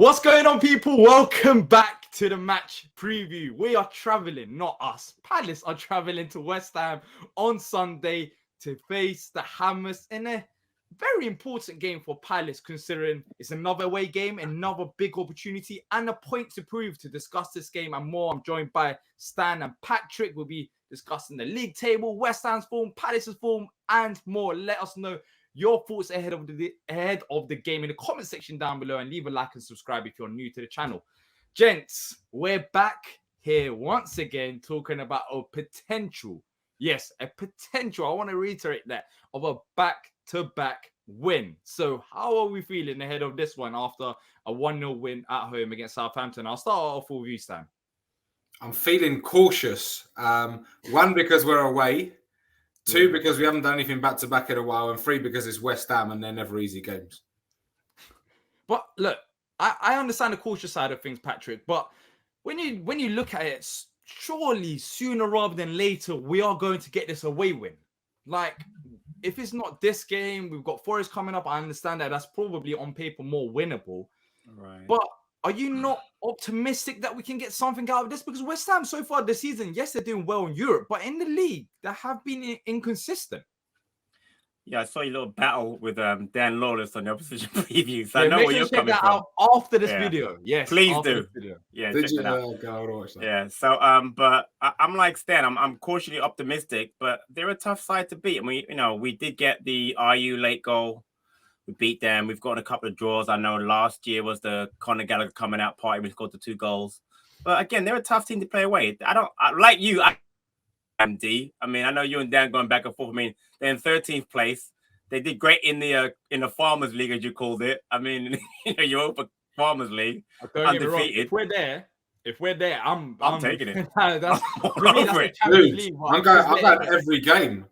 What's going on, people? Welcome back to the match preview. We are traveling, not us. Palace are traveling to West Ham on Sunday to face the Hammers in a very important game for Palace, considering it's another away game, another big opportunity, and a point to prove. To discuss this game and more, I'm joined by Stan and Patrick. We'll be discussing the league table, West Ham's form, Palace's form, and more. Let us know your thoughts ahead of the game in the comment section down below, and leave a like and subscribe if you're new to the channel. Gents, we're back here once again talking about a potential, I want to reiterate that, of a back-to-back win. So how are we feeling ahead of this one after a 1-0 win at home against Southampton? I'll start off with you, Stan. I'm feeling cautious. One, because we're away. Two, because we haven't done anything back-to-back in a while. And three, because it's West Ham and they're never easy games. But look, I understand the cautious side of things, Patrick. But when you look at it, surely sooner rather than later, we are going to get this away win. Like, if it's not this game, we've got Forest coming up. I understand that that's probably on paper more winnable. Right. But are you not optimistic that we can get something out of this? Because West Ham so far this season, yes, they're doing well in Europe, but in the league, they have been inconsistent. Yeah, I saw your little battle with Dan Lawless on the opposition preview. So I know where you're coming from. Out after this video. Yes, please do. Yeah, Did check you? it out. Watch that. Yeah. So, but I'm like Stan. I'm cautiously optimistic, but they're a tough side to beat. I mean, we did get the RU late goal. We beat them. We've got a couple of draws. I know last year was the Conor Gallagher coming out party. We scored the 2 goals. But again, they're a tough team to play away. Like you. MD. I mean, I know you and Dan going back and forth. I mean, they're in 13th place. They did great in the Farmers League, as you called it. I mean, Europa Farmers League, undefeated. If we're there, I'm taking it. That's Dude, I'm going every game.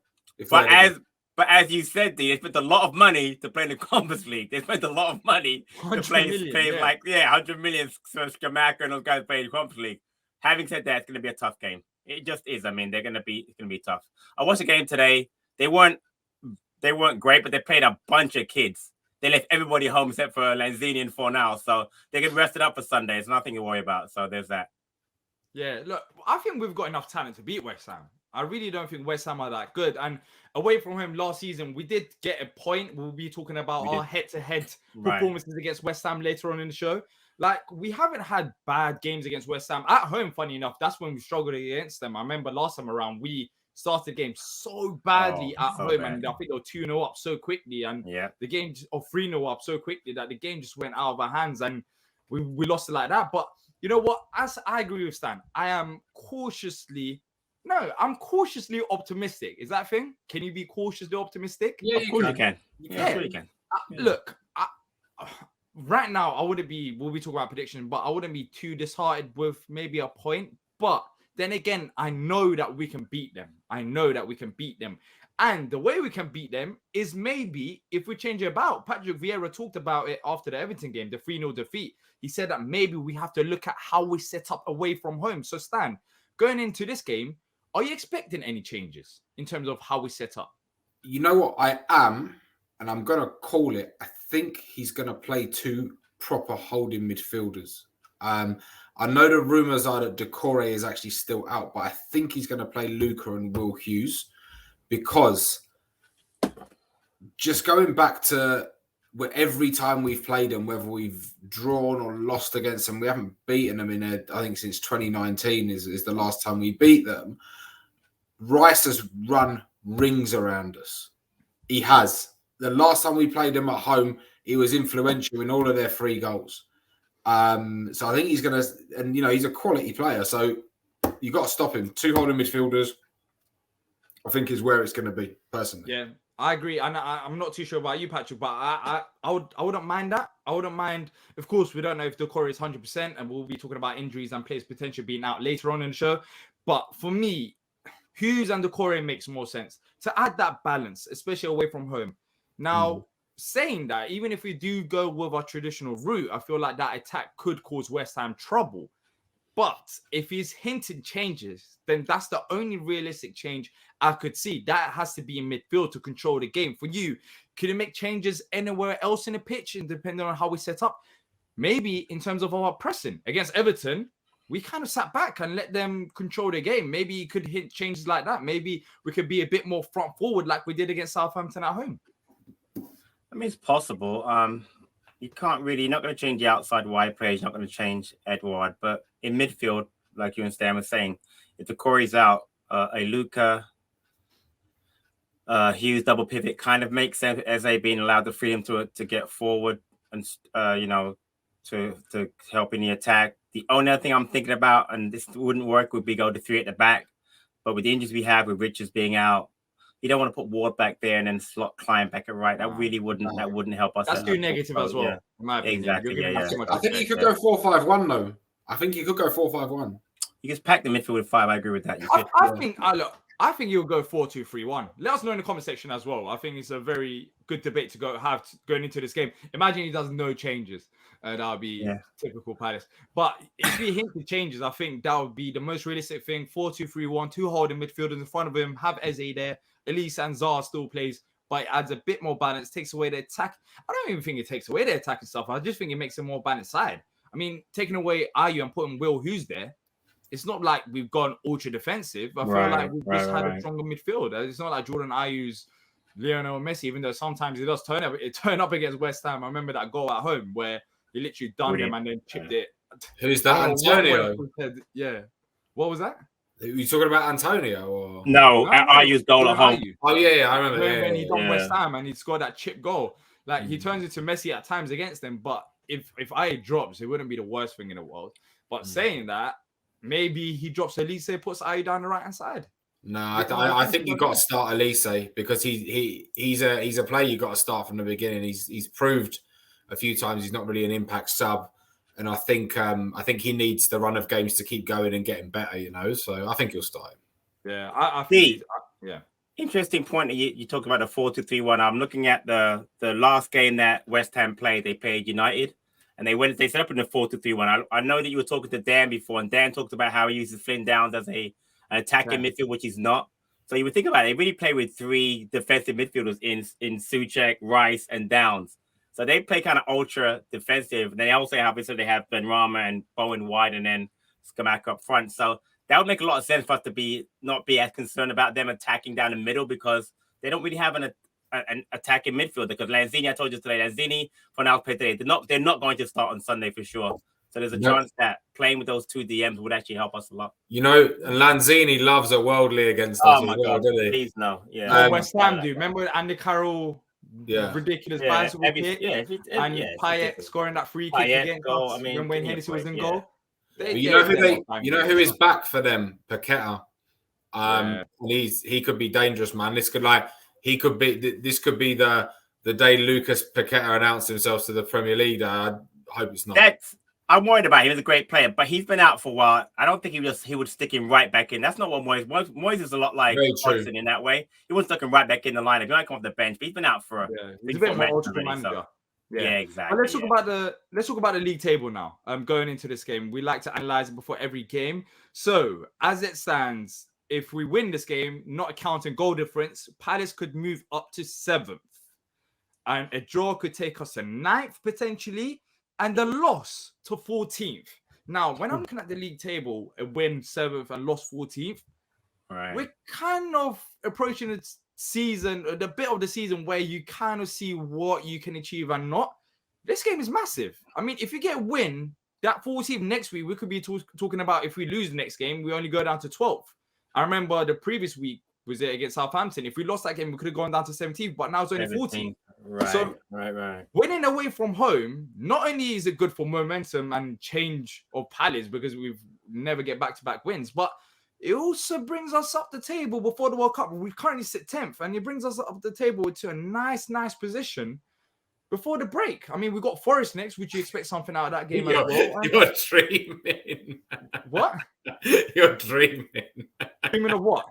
But as you said, they spent a lot of money to play in the Conference League. They spent a lot of money to play 100 million for Skamaka and those guys playing the Conference League. Having said that, it's going to be a tough game. It just is. I mean, it's going to be tough. I watched the game today. They weren't great, but they played a bunch of kids. They left everybody home except for Lanzini and Fornal, so they get rested up for Sunday. It's nothing to worry about. So there's that. Yeah, look, I think we've got enough talent to beat West Ham. I really don't think West Ham are that good. And away from home last season, we did get a point. We'll be talking about our head-to-head performances against West Ham later on in the show. Like, we haven't had bad games against West Ham. At home, funny enough, that's when we struggled against them. I remember last time around, we started the game so badly at home, and I think they were 2-0 up so quickly, and the game, or 3-0 up so quickly, that the game just went out of our hands, and we lost it like that. But you know what? As I agree with Stan, I'm cautiously optimistic. Is that a thing? Can you be cautiously optimistic? Yeah, of course you can. You can. Look, right now, we'll be talking about prediction, but I wouldn't be too disheartened with maybe a point. But then again, I know that we can beat them. And the way we can beat them is maybe if we change it about. Patrick Vieira talked about it after the Everton game, the 3-0 defeat. He said that maybe we have to look at how we set up away from home. So Stan, going into this game, are you expecting any changes in terms of how we set up? You know what? I am, and I'm going to call it. I think he's going to play 2 proper holding midfielders. I know the rumours are that Decore is actually still out, but I think he's going to play Luca and Will Hughes, because just going back to where every time we've played them, whether we've drawn or lost against them, we haven't beaten them I think since 2019 is the last time we beat them. Rice has run rings around us. He has. The last time we played them at home, he was influential in all of their 3 goals. So I think he's going to, and he's a quality player. So you've got to stop him. 2 holding midfielders, I think, is where it's going to be, personally. Yeah, I agree. And I'm not too sure about you, Patrick, but I wouldn't mind that. I wouldn't mind. Of course, we don't know if Decore is 100%, and we'll be talking about injuries and players potentially being out later on in the show. But for me, Hughes and Decore makes more sense to add that balance, especially away from home. Now, saying that, even if we do go with our traditional route, I feel like that attack could cause West Ham trouble. But if he's hinted changes, then that's the only realistic change I could see. That has to be in midfield to control the game. For you, could you make changes anywhere else in the pitch, and depending on how we set up? maybe in terms of our pressing against Everton, we kind of sat back and let them control the game. Maybe you could hit changes like that. Maybe we could be a bit more front forward like we did against Southampton at home. I mean, it's possible. You can't really, you're not going to change the outside wide players. You're not going to change Edouard. But in midfield, like you and Stan were saying, if the Corey's out, a Luca, Hughes double pivot kind of makes sense, as they being allowed the freedom to get forward and, to help in the attack. The only other thing I'm thinking about, and this wouldn't work, would be go to 3 at the back. But with the injuries we have, with Richards being out, you don't want to put Ward back there and then slot Klein back at right. That really wouldn't help us. That's too negative as well. Yeah. In my opinion. Exactly. I think you could go 4-5-1 though. I think you could go 4-5-1. You just pack the midfield with 5. I agree with that. I think you'll go 4-2-3-1. Let us know in the comment section as well. I think it's a very good debate to going into this game. Imagine he does no changes. That would be typical Palace. But if he hints at changes, I think that would be the most realistic thing. 4-2-3-1, 2 holding midfielders in front of him, have Eze there. Elise and Zaha still plays, but it adds a bit more balance, takes away the attack. I don't even think it takes away the attack and stuff. I just think it makes a more balanced side. I mean, taking away Ayew and putting Will Hughes there, it's not like we've gone ultra defensive. I feel like we've just had a stronger midfield. It's not like Jordan Ayew's Lionel Messi, even though sometimes he does turn up against West Ham. I remember that goal at home where he literally dunked him and then chipped it. Who's that? Antonio? Yeah. What was that? Are you talking about Antonio? Or? No, Ayew's goal at home. Oh, yeah, I remember. When he done West Ham and he scored that chip goal. Like, he turns into Messi at times against them, but if Ayew drops, it wouldn't be the worst thing in the world. But saying that, maybe he drops Elise, puts Ayew down the right-hand side. No, I think you've got to start Elise because he's a player you've got to start from the beginning. He's proved a few times he's not really an impact sub. And I think he needs the run of games to keep going and getting better, So I think he'll start him. Yeah, I think. Interesting point that you talked about the 4-2-3-1. I'm looking at the last game that West Ham played. They played United, and they set up in the 4-2-3-1. I know that you were talking to Dan before, and Dan talked about how he uses Flynn Downs as an attacking midfield, which he's not. So you would think about it. They really play with 3 defensive midfielders in Souček, Rice, and Downs. So they play kind of ultra defensive. They also have Benrahma and Bowen wide and then Skamak up front. So that would make a lot of sense for us to not be as concerned about them attacking down the middle because they don't really have an attacking midfielder. Because Lanzini, I told you today, Lanzini for now play today. They're not going to start on Sunday for sure. So there's a chance that playing with those 2 DMs would actually help us a lot. And Lanzini loves a worldly against us. Oh my God, please no. Yeah. West Ham do. Remember Andy Carroll? Ridiculous bicycle kick. And Payet scoring that free kick against us when Wayne Hennessy was in goal. You know who is back for them? Paqueta. And he could be dangerous, man. This could be the day Lucas Paqueta announced himself to the Premier League. I hope it's not. I'm worried about him. He's a great player, but he's been out for a while. I don't think he would stick him right back in. That's not what Moyes is a lot like Hodgson in that way. He wouldn't stick him right back in the lineup. He might come off the bench, but he's been out for he's a bit more ultra manager. Yeah, exactly. But let's talk about the league table now. Going into this game, we like to analyze it before every game. So as it stands, if we win this game, not accounting goal difference, Palace could move up to 7th, and a draw could take us to 9th potentially, and the loss to 14th. Now, when I'm looking at the league table, a win 7th and lost 14th, we're kind of approaching the season, the bit of the season where you kind of see what you can achieve and not. This game is massive. I mean, if you get a win, that 14th next week, we could be talking about if we lose the next game, we only go down to 12th. I remember the previous week was it against Southampton. If we lost that game, we could have gone down to 17th, but now it's only 14th. Right. Winning away from home, not only is it good for momentum and change of Palace because we've never get back-to-back wins, but it also brings us up the table before the World Cup. We currently sit 10th, and it brings us up the table to a nice position before the break. I mean, we've got Forest next, which you expect something out of that game as well. You're dreaming. What? You're dreaming. Dreaming of what?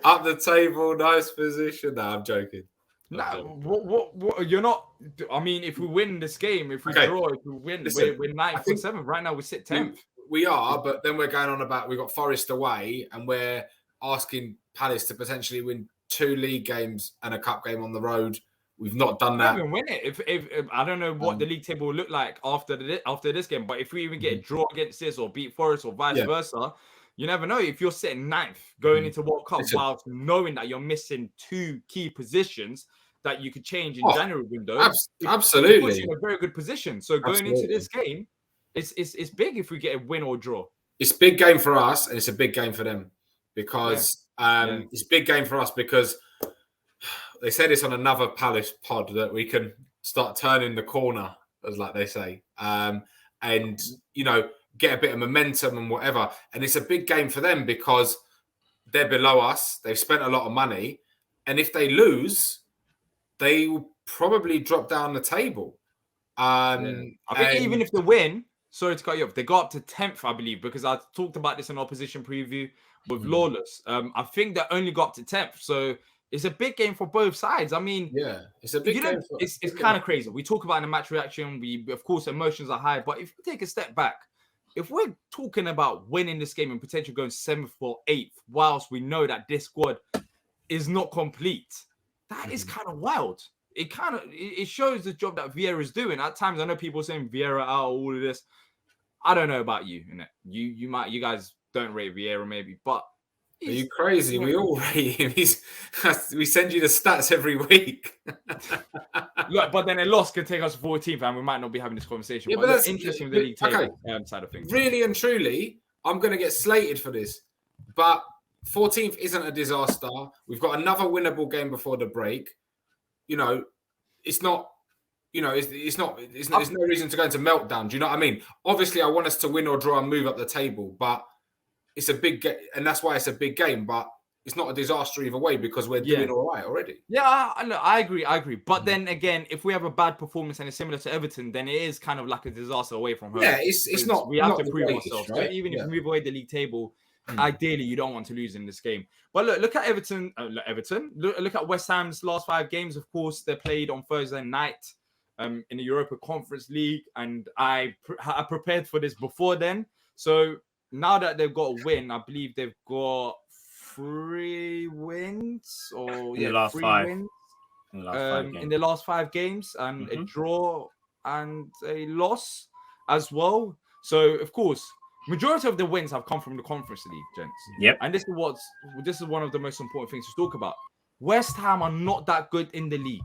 Up the table, nice position. No, I'm joking. No, what? You're not. I mean, if we win this game, if we draw, if we win, we're 9th or 7th. Right now, we sit 10th. We are, but then we're going on about we've got Forest away, and we're asking Palace to potentially win 2 league games and a cup game on the road We've not done We that. haven't win it. If I don't know what the league table will look like after this game, but if we even get a draw against this or beat Forest or vice versa, you never know. If you're sitting ninth going into World Cup whilst knowing that you're missing 2 key positions that you could change in January window, absolutely, it puts you in a very good position. So going into this game, it's big if we get a win or draw. It's a big game for us, and it's a big game for them because it's a big game for us because they said this on another Palace pod that we can start turning the corner, as like they say, and get a bit of momentum and whatever. And it's a big game for them because they're below us. They've spent a lot of money, and if they lose, they will probably drop down the table. I think even if they win, sorry to cut you off, they got up to 10th, I believe, because I talked about this in opposition preview with Lawless. I think they only got up to 10th, so it's a big game for both sides. I mean, it's a big game. It's kind of crazy. We talk about in a match reaction. Of course, emotions are high, but if we take a step back, if we're talking about winning this game and potentially going 7th or 8th, whilst we know that this squad is not complete, that is kind of wild. It shows the job that Vieira is doing. At times, I know people saying Vieira out, all of this. I don't know about you, innit? You guys don't rate Vieira maybe, but are you crazy? We all rate him. We send you the stats every week. Look, but then a loss can take us to 14th, and we might not be having this conversation. But that's interesting with the league table side of things. Really and truly, I'm going to get slated for this, but 14th isn't a disaster. We've got another winnable game before the break. It's not. It's not. There's no reason to go into meltdown. Do you know what I mean? Obviously, I want us to win or draw and move up the table, but it's a big game, and that's why it's a big game. But it's not a disaster either way because we're doing all right already. Yeah, I agree. But then again, if we have a bad performance and it's similar to Everton, then it is kind of like a disaster away from home. Yeah, it's not. We have not to prove greatest, ourselves. right? So even if we move away the league table, ideally you don't want to lose in this game. But look at Everton. Look at West Ham's last 5 games. Of course, they played on Thursday night in the Europa Conference League, and I prepared for this before then. So now that they've got a win, I believe they've got 3 wins or in the last 3 5. wins In the last 5 games, and a draw and a loss as well. So of course, majority of the wins have come from the Conference League, gents. Yep. And this is one of the most important things to talk about. West Ham are not that good in the league.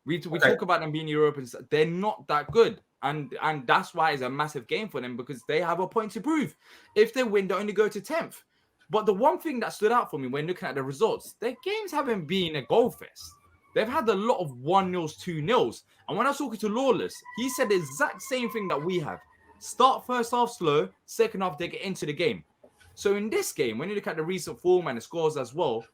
We talk about them being Europeans. They're not that good. And that's why it's a massive game for them, because they have a point to prove. If they win, they only go to 10th. But the one thing that stood out for me when looking at the results, their games haven't been a goal fest. They've had a lot of 1-0s, 2-0s. And when I was talking to Lawless, he said the exact same thing that we have. Start first half slow, second half they get into the game. So in this game, when you look at the recent form and the scores as well,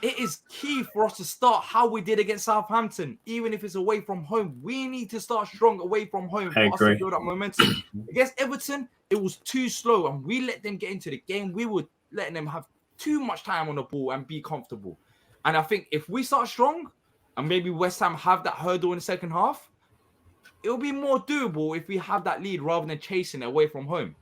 it is key for us to start how we did against Southampton. Even if it's away from home, we need to start strong away from home for us to build up momentum. Against Everton, it was too slow, and we let them get into the game. We were letting them have too much time on the ball and be comfortable. And I think if we start strong, and maybe West Ham have that hurdle in the second half, it'll be more doable if we have that lead rather than chasing it away from home.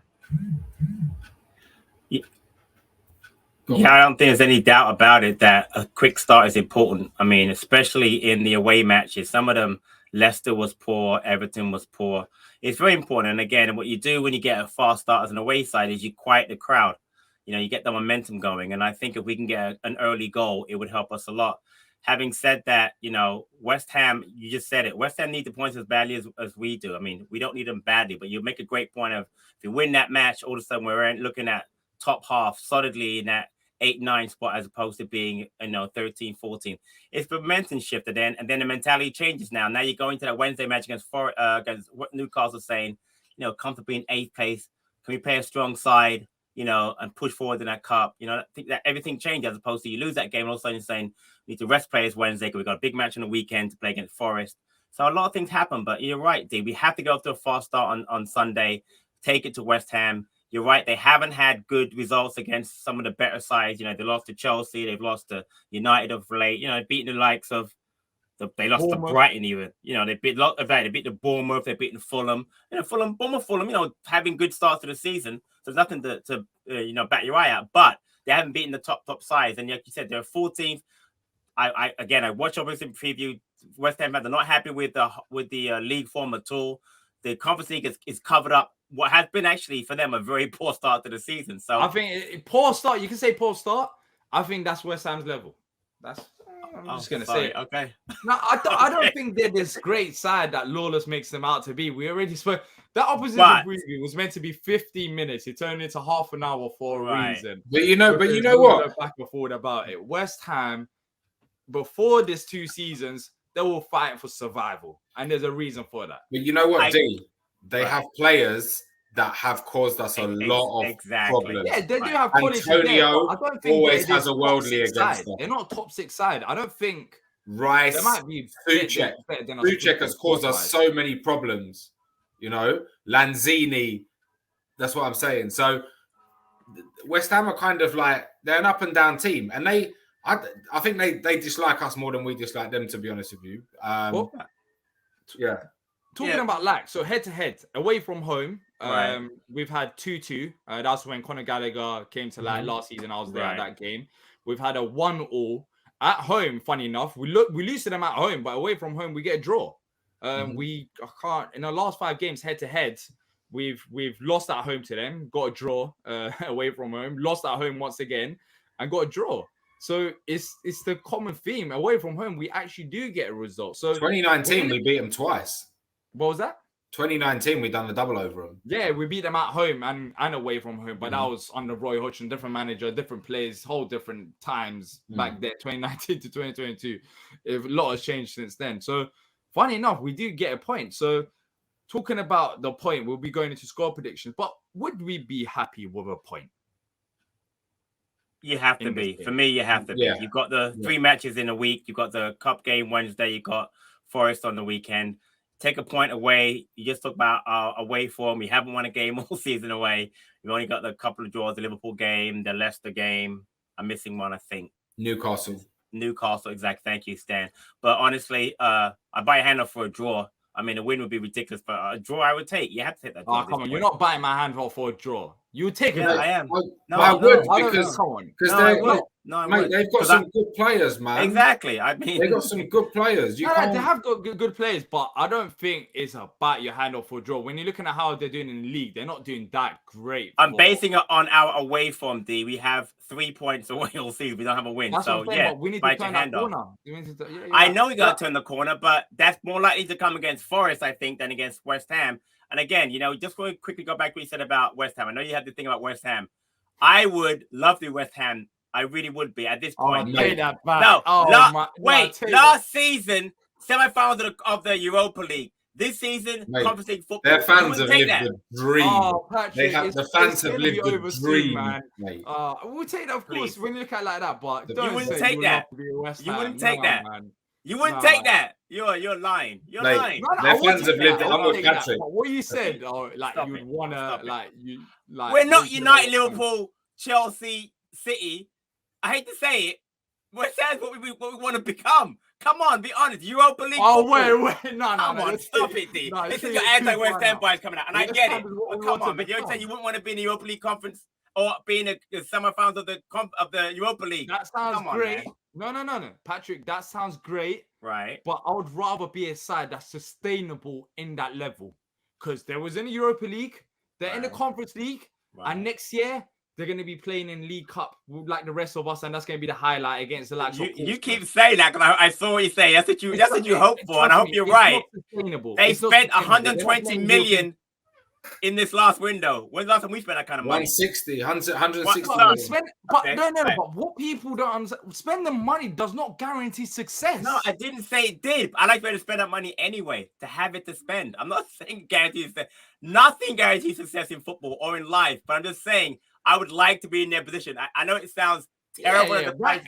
Yeah, I don't think there's any doubt about it that a quick start is important. I mean, especially in the away matches. Some of them, Leicester was poor, Everton was poor. It's very important. And again, what you do when you get a fast start as an away side is you quiet the crowd. You get the momentum going. And I think if we can get an early goal, it would help us a lot. Having said that, West Ham, you just said it. West Ham need the points as badly as we do. I mean, we don't need them badly, but you make a great point of if you win that match, all of a sudden we're looking at top half solidly in that 8-9 spot as opposed to being 13, 14. It's the momentum shifted then, and then the mentality changes now. Now you're going to that Wednesday match against what Newcastle saying, comfortably in 8th place. Can we play a strong side, and push forward in that cup? I think that everything changes as opposed to you lose that game, all of a sudden you're saying we need to rest players Wednesday because we've got a big match on the weekend to play against Forest. So a lot of things happen, but you're right, D. We have to go to a fast start on Sunday, take it to West Ham. You're right. They haven't had good results against some of the better sides. They lost to Chelsea. They've lost to United of late. Beating the likes of they lost to Brighton even. They beat the Bournemouth. They beat the Fulham. Fulham. Having good starts to the season. So there's nothing to bat your eye out. But they haven't beaten the top sides. And like you said, they're 14th. I watched obviously preview. West Ham fans are not happy with the league form at all. The Conference League is covered up what has been actually for them a very poor start to the season. So I think poor start. You can say poor start. I think that's West Ham's level. I'm just gonna say it. Okay. No, I don't think they're this great side that Lawless makes them out to be. We already spoke. That opposition preview was meant to be 15 minutes. It turned into half an hour for a reason. But you know what? Back and forward about it. West Ham, before this 2 seasons, they were fighting for survival, and there's a reason for that. But you know what, D? They have players that have caused us a lot of problems. Yeah, they do have quality. Antonio I don't think always has a worldly against them. They're not top 6 side. I don't think Rice, they might be Fuchek has caused us so many problems. You know, Lanzini. That's what I'm saying. So West Ham are kind of like they're an up and down team, and I think they dislike us more than we dislike them. To be honest with you, yeah. Talking about lack, so head to head, away from home, we've had 2-2. That's when Conor Gallagher came to light last season. I was there at that game. We've had a 1-1 at home. Funny enough, we lose to them at home, but away from home we get a draw. We can't in the last 5 games head to head. We've lost at home to them, got a draw away from home, lost at home once again, and got a draw. So it's the common theme. Away from home, we actually do get a result. So 2019, we beat them twice. What was that? 2019, we done the double over them. Yeah, we beat them at home and away from home, but that was under Roy Hodgson, different manager, different players, whole different times back there, 2019 to 2022. A lot has changed since then. So funny enough, we do get a point. So talking about the point, we'll be going into score predictions, but would we be happy with a point? You have to be. For me, you have to be. You've got the 3 matches in a week. You've got the Cup game Wednesday. You've got Forest on the weekend. Take a point away. You just talk about our away form. We haven't won a game all season away. We've only got the couple of draws, the Liverpool game, the Leicester game. I'm missing one, I think. Newcastle, exactly. Thank you, Stan. But honestly, I buy a hand off for a draw. I mean, a win would be ridiculous, but a draw I would take. You have to take that draw. Oh, come on. You're not buying my hand off for a draw. You would take it. I am. I would because they've got some good players, man. Exactly. I mean, they've got some good players. They have got good players, but I don't think it's about your hand off for a draw. When you're looking at how they're doing in the league, they're not doing that great. I'm basing it on our away form, D. We have 3 points away all season. We don't have a win. That's so, we need to turn that corner. I know we got to turn the corner, but that's more likely to come against Forest, I think, than against West Ham. And again, just going to quickly go back to what you said about West Ham. I know you had to think about West Ham. I would love to West Ham. I really would be at this point. Last season, semi-finals of the Europa League. This season, Conference League football. Their fans have lived the dream. Oh, Patrick, the fans have lived the dream, man. We'll take that, of course, when you look at it like that. But you wouldn't take that. You wouldn't take that. You wouldn't take that. You're lying. You're lying. Their fans have lived it. I'm with Patrick. What you said, you would wanna We're not United, Liverpool, Chelsea, City. I hate to say it. West Ham's what we want to become. Come on, be honest. Europa League. Oh, wait. No. Come on, stop it, D. This is your anti-West Ham bias coming out. And I get it. But come on, but you're saying you wouldn't want to be in the Europa League conference or be in the semi-finals of the Europa League. That sounds great. No. Patrick, that sounds great. Right. But I would rather be a side that's sustainable in that level. Because there was in the Europa League, they're in the Conference League, and next year, they're going to be playing in League Cup like the rest of us, and that's going to be the highlight against the likes of You keep saying that because I saw what you say. That's what you hope for, and I hope you're right. They spent 120 million in this last window. When's the last time we spent that kind of money? 160 But what people don't understand, spending money does not guarantee success. No, I didn't say it did. I like to spend that money anyway, to have it to spend. I'm not saying it guarantees success. Nothing guarantees success in football or in life, but I'm just saying I would like to be in their position. I know it sounds terrible. Right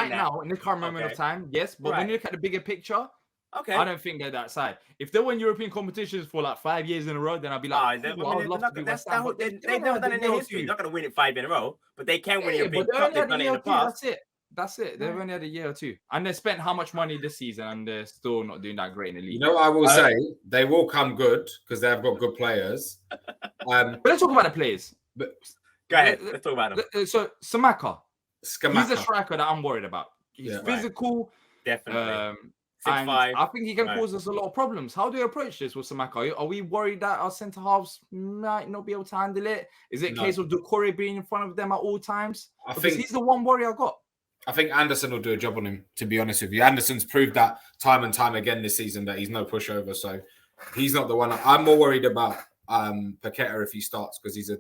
now, in the current moment of time, yes, but when you look at the bigger picture, I don't think they're that side. If they win European competitions for like 5 years in a row, then I'd be like, they've never done it in their history. They're not going to win it 5 in a row, but they can win European Cup. They've done it in the past. That's it. They've only had a year or two. And they spent how much money this season, and they're still not doing that great in the league. You know what I will say? They will come good because they have got good players. But let's talk about the players. Go ahead. Let's talk about them. So, Scamacca. He's a striker that I'm worried about. He's Yeah. physical. Definitely. And 6'5". I think he can Right. cause us a lot of problems. How do you approach this with Samaka? Are we worried that our centre halves might not be able to handle it? Is it a No. case of Doucouré being in front of them at all times? I Because think he's the one worry I got. I think Anderson will do a job on him, to be honest with you. Anderson's proved that time and time again this season that he's no pushover. So he's not the one. I'm more worried about Paqueta if he starts because he's a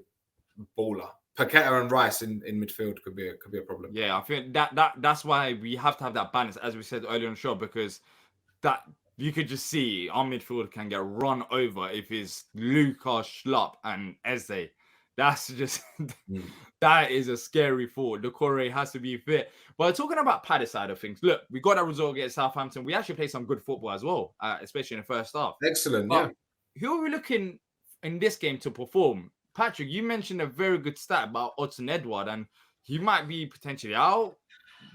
baller. Paqueta and Rice in midfield could be a problem. Yeah, I think that's why we have to have that balance, as we said earlier on the show, because that you could just see our midfield can get run over if it's Lucas, Schlupp, and Eze. That's just that is a scary thought. Doucouré has to be fit. But talking about Palace side of things, look, we got that result against Southampton. We actually played some good football as well, especially in the first half. Excellent, but who are we looking in this game to perform? Patrick, you mentioned a very good stat about Odsonne Edouard, and he might be potentially out.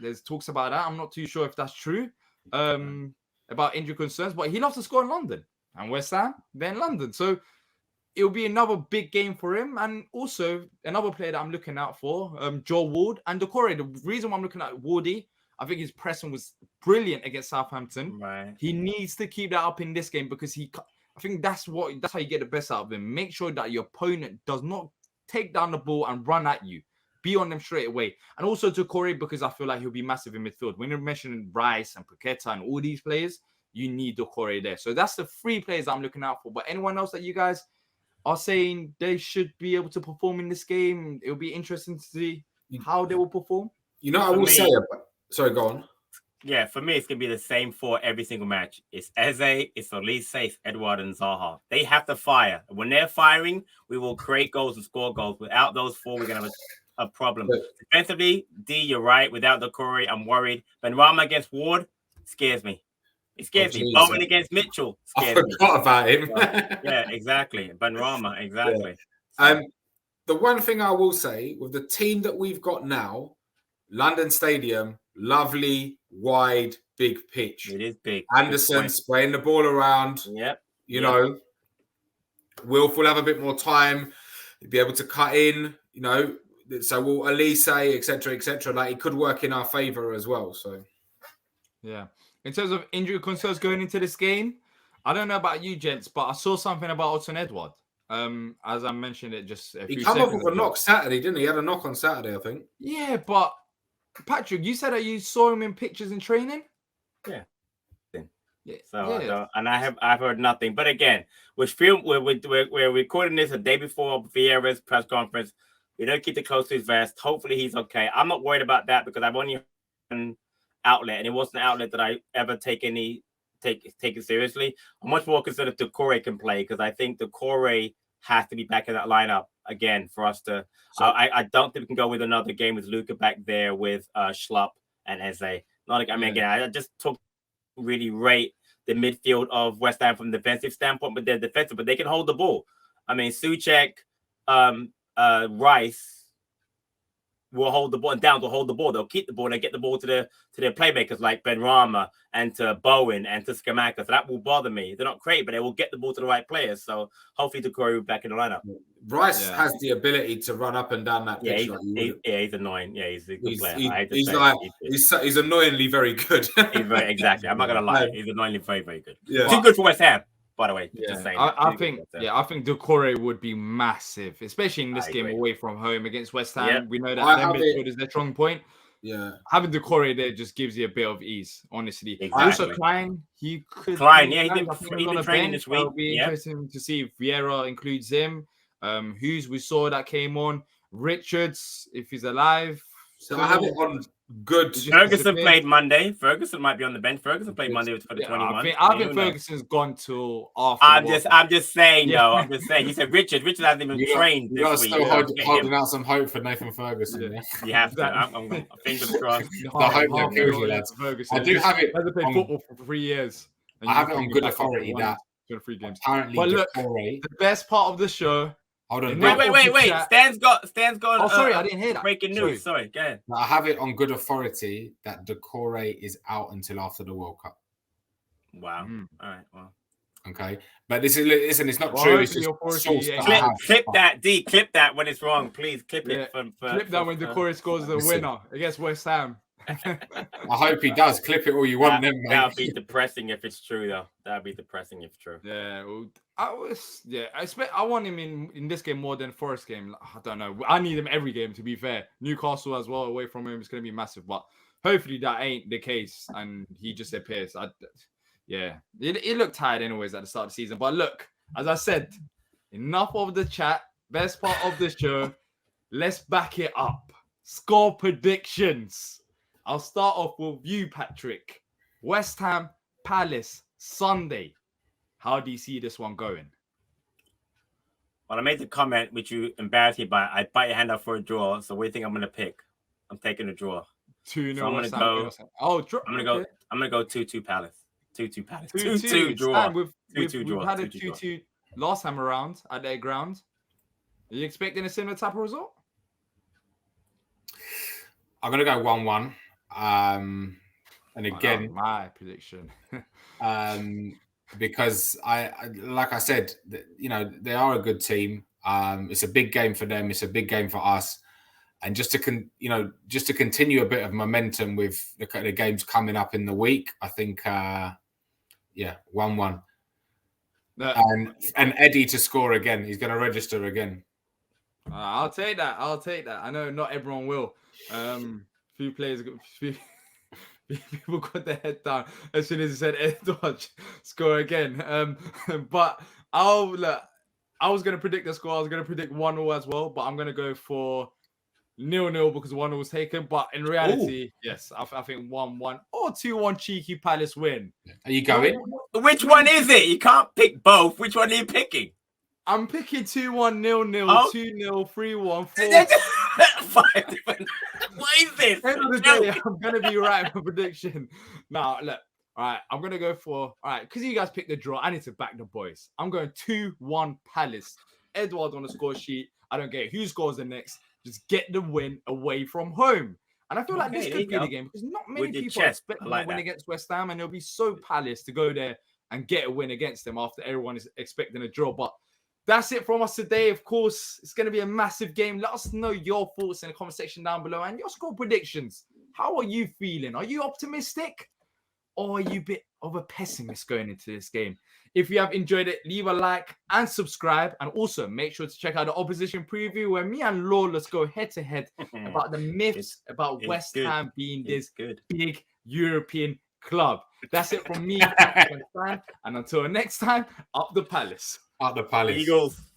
There's talks about that. I'm not too sure if that's true. About injury concerns, but he loves to score in London, and West Ham, they're in London. So it'll be another big game for him. And also another player that I'm looking out for, Joel Ward and Doucouré. The reason why I'm looking at Wardy, I think his pressing was brilliant against Southampton. Right. He needs to keep that up in this game because I think that's how you get the best out of him. Make sure that your opponent does not take down the ball and run at you. Be on them straight away. And also Doucouré, because I feel like he'll be massive in midfield. When you're mentioning Rice and Paqueta and all these players, you need Doucouré there. So that's the 3 players I'm looking out for. But anyone else that you guys are saying they should be able to perform in this game, it'll be interesting to see how they will perform. You know, I will say it. Sorry, go on. Yeah, for me, it's going to be the same for every single match. It's Eze, it's Elise, it's Edouard, and Zaha. They have to fire. When they're firing, we will create goals and score goals. Without those 4, we're going to have a problem. Defensively, D, you're right. Without Doucouré, I'm worried. Benrahma against Ward scares me. It scares me. Bowen against Mitchell scares me. I forgot about him. Yeah, exactly. Benrahma, exactly. Yeah. The one thing I will say, with the team that we've got now, London Stadium, lovely, wide, big pitch. It is big. Anderson spraying the ball around. Yep. You know, Wilf will have a bit more time. He'll be able to cut in, you know. So will Elise, etc., etc. Like, it could work in our favour as well. So, yeah. In terms of injury concerns going into this game, I don't know about you, gents, but I saw something about Odsonne Edouard. As I mentioned it just a few seconds ago. He came up with a knock Saturday, didn't he? He had a knock on Saturday, I think. Yeah, but Patrick, you said that you saw him in pictures in training. Yeah. So I've heard nothing. But again, we're recording this a day before Vieira's press conference. We don't keep it close to his vest. Hopefully he's okay. I'm not worried about that because I've only heard an outlet, and it wasn't an outlet that I ever take it seriously. I'm much more concerned if Doucouré can play because I think Doucouré has to be back in that lineup again for us to. I don't think we can go with another game with Luca back there with Schlupp and Eze. I just really rate the midfield of West Ham from a defensive standpoint, but they're defensive, but they can hold the ball. I mean, Souček, Rice will hold the ball, and Downs will hold the ball. They'll keep the ball. They get the ball to their playmakers like Benrahma and to Bowen and to Scamacca. So that will bother me. They're not great, but they will get the ball to the right players. So hopefully Doucouré will be back in the lineup. Rice has the ability to run up and down that pitch. He's annoying. Yeah, he's a good player. He's annoyingly very good. Exactly. I'm not gonna lie. He's annoyingly very, very good. Yeah. Too good for West Ham, by the way. I think Doucouré would be massive, especially in this game away from home against West Ham. Yep. We know that their midfield is their strong point. Yeah, having Doucouré there just gives you a bit of ease, honestly. Exactly. Also, Klein, he's been training this week. It'll be interesting to see if Vieira includes him. Hughes, we saw that came on. Richards, if he's alive. So I have it on good. Ferguson played Monday. Ferguson might be on the bench. Ferguson played Monday for the 21. I think Ferguson's gone till after. I'm just saying, though. I'm just saying. He said Richard hasn't even trained this week. You're still holding out some hope for Nathan Ferguson. Yeah. You have to. I'm fingers crossed. The hope that kills you, lads. I do have it. Hasn't played football for 3 years. I have it on good authority that 3 games. Apparently, but look, the best part of the show. Hold on. Wait. Stan's got. Oh, sorry, I didn't hear that. Breaking news. Sorry, go ahead. I have it on good authority that Doucouré is out until after the World Cup. Wow. All right. Well. Okay, but listen, it's not true. It's just clip that, D. Clip that when it's wrong, please. Clip it. Clip that when Doucouré scores the winner against West Ham. I hope he does. Clip it all you want, then, mate. That would be depressing if it's true, though. That would be depressing if true. Yeah, well, I want him in this game more than Forest game. I don't know. I need him every game, to be fair. Newcastle as well, away from him, is going to be massive. But hopefully that ain't the case, and he just appears. He looked tired anyways at the start of the season. But look, as I said, enough of the chat. Best part of the show. Let's back it up. Score predictions. I'll start off with you, Patrick. West Ham, Palace, Sunday. How do you see this one going? Well, I made the comment which you embarrassed me by. I bite your hand up for a draw. So what do you think I'm going to pick? I'm taking a draw. 2-0. So I'm going to go. I'm going to go 2-2 Palace. 2-2 Palace. 2-2 draw. We've had a 2-2 last time around at their ground. Are you expecting a similar type of result? I'm going to go 1-1. And again, my prediction. Because like I said, they are a good team. It's a big game for them. It's a big game for us. And just to continue a bit of momentum with the games coming up in the week, I think, 1-1. And Eddie to score again. He's going to register again. I'll take that. I know not everyone will. Few people got their head down as soon as he said Edward score again. But I was going to predict the score. I was going to predict 1-0 as well, but I'm going to go for 0-0 because 1-0 was taken. But in reality, yes, I think 1-1 or 2-1 cheeky Palace win. Are you going? Which one is it? You can't pick both. Which one are you picking? I'm picking 2-1, 0-0, 2-0, 3-1, 5 different. What is this? End of the day, I'm going to be right with my prediction. Now, look. All right, I'm going to go for... All right, because you guys picked the draw, I need to back the boys. I'm going 2-1 Palace. Edward on the score sheet. I don't care who scores the next. Just get the win away from home. And I feel like this could be the game because not many people expect a win against West Ham, and it'll be so Palace to go there and get a win against them after everyone is expecting a draw. But that's it from us today. Of course, it's going to be a massive game. Let us know your thoughts in the comment section down below and your score predictions. How are you feeling? Are you optimistic or are you a bit of a pessimist going into this game? If you have enjoyed it, leave a like and subscribe. And also make sure to check out the opposition preview where me and Lawless go head to head about the myths about West Ham being this big European club. That's it from me. And until next time, up the Palace. Up the Palace. Eagles.